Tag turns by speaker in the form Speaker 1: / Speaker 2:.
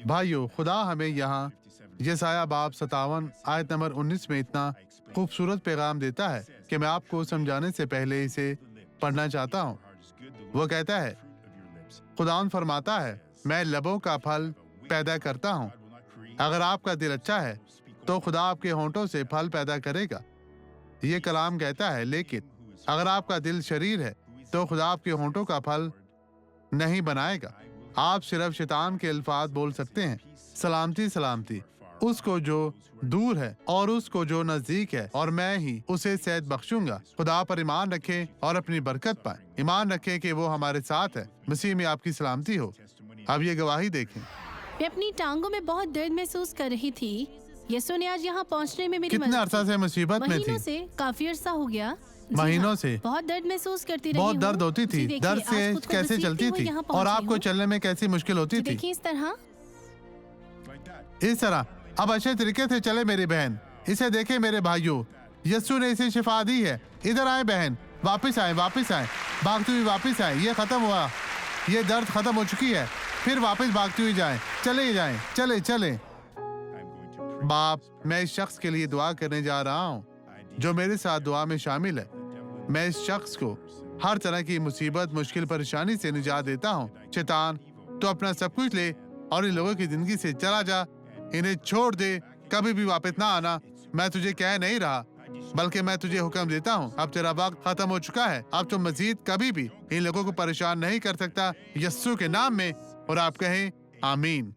Speaker 1: بھائیو، خدا ہمیں یہاں یسایہ باب 57 آیت نمبر 19 میں اتنا خوبصورت پیغام دیتا ہے کہ میں آپ کو سمجھانے سے پہلے اسے پڑھنا چاہتا ہوں۔ وہ کہتا ہے، خداوند فرماتا ہے، میں لبوں کا پھل پیدا کرتا ہوں۔ اگر آپ کا دل اچھا ہے تو خدا آپ کے ہونٹوں سے پھل پیدا کرے گا۔ یہ کلام کہتا ہے، لیکن اگر آپ کا دل شریر ہے تو خدا آپ کے ہونٹوں کا پھل نہیں بنائے گا۔ آپ صرف شیطان کے الفاظ بول سکتے ہیں، سلامتی سلامتی، اس کو جو دور ہے اور اس کو جو نزدیک ہے، اور میں ہی اسے صحت بخشوں گا۔ خدا پر ایمان رکھیں اور اپنی برکت پائیں۔ ایمان رکھیں کہ وہ ہمارے ساتھ ہے۔ مسیح میں آپ کی سلامتی ہو۔ اب یہ گواہی دیکھیں۔
Speaker 2: میں اپنی ٹانگوں میں بہت درد محسوس کر رہی تھی۔ یسوع نے آج یہاں پہنچنے میں میری
Speaker 1: کتنے عرصہ سے مصیبت میں تھی؟
Speaker 2: مہینوں سے، کافی عرصہ ہو گیا۔
Speaker 1: مہینوں سے
Speaker 2: بہت درد محسوس کرتی رہی
Speaker 1: بہت درد ہوتی تھی۔ درد سے کیسے چلتی تھی اور آپ کو چلنے میں کیسی مشکل ہوتی تھی؟
Speaker 2: دیکھیں اس طرح،
Speaker 1: اس طرح۔ اب اچھے طریقے سے چلے میری بہن۔ اسے دیکھیں میرے بھائیوں، یسوع نے اسے شفا دی ہے۔ ادھر آئیں بہن، واپس آئیں، واپس آئیں، بھاگتی ہوئی واپس آئیں۔ یہ ختم ہوا، یہ درد ختم ہو چکی ہے۔ پھر واپس بھاگتی ہوئی جائیں، چلے جائیں، چلے چلیں۔ باپ، میں اس شخص کے لیے دعا کرنے جا رہا ہوں جو میرے ساتھ دعا میں شامل ہے۔ میں اس شخص کو ہر طرح کی مصیبت، مشکل، پریشانی سے نجات دیتا ہوں۔ شیطان، تو اپنا سب کچھ لے اور ان لوگوں کی زندگی سے چلا جا، انہیں چھوڑ دے، کبھی بھی واپس نہ آنا۔ میں تجھے کہہ نہیں رہا، بلکہ میں تجھے حکم دیتا ہوں۔ اب تیرا وقت ختم ہو چکا ہے۔ اب تم مزید کبھی بھی ان لوگوں کو پریشان نہیں کر سکتا، یسوع کے نام میں۔ اور آپ کہیں آمین۔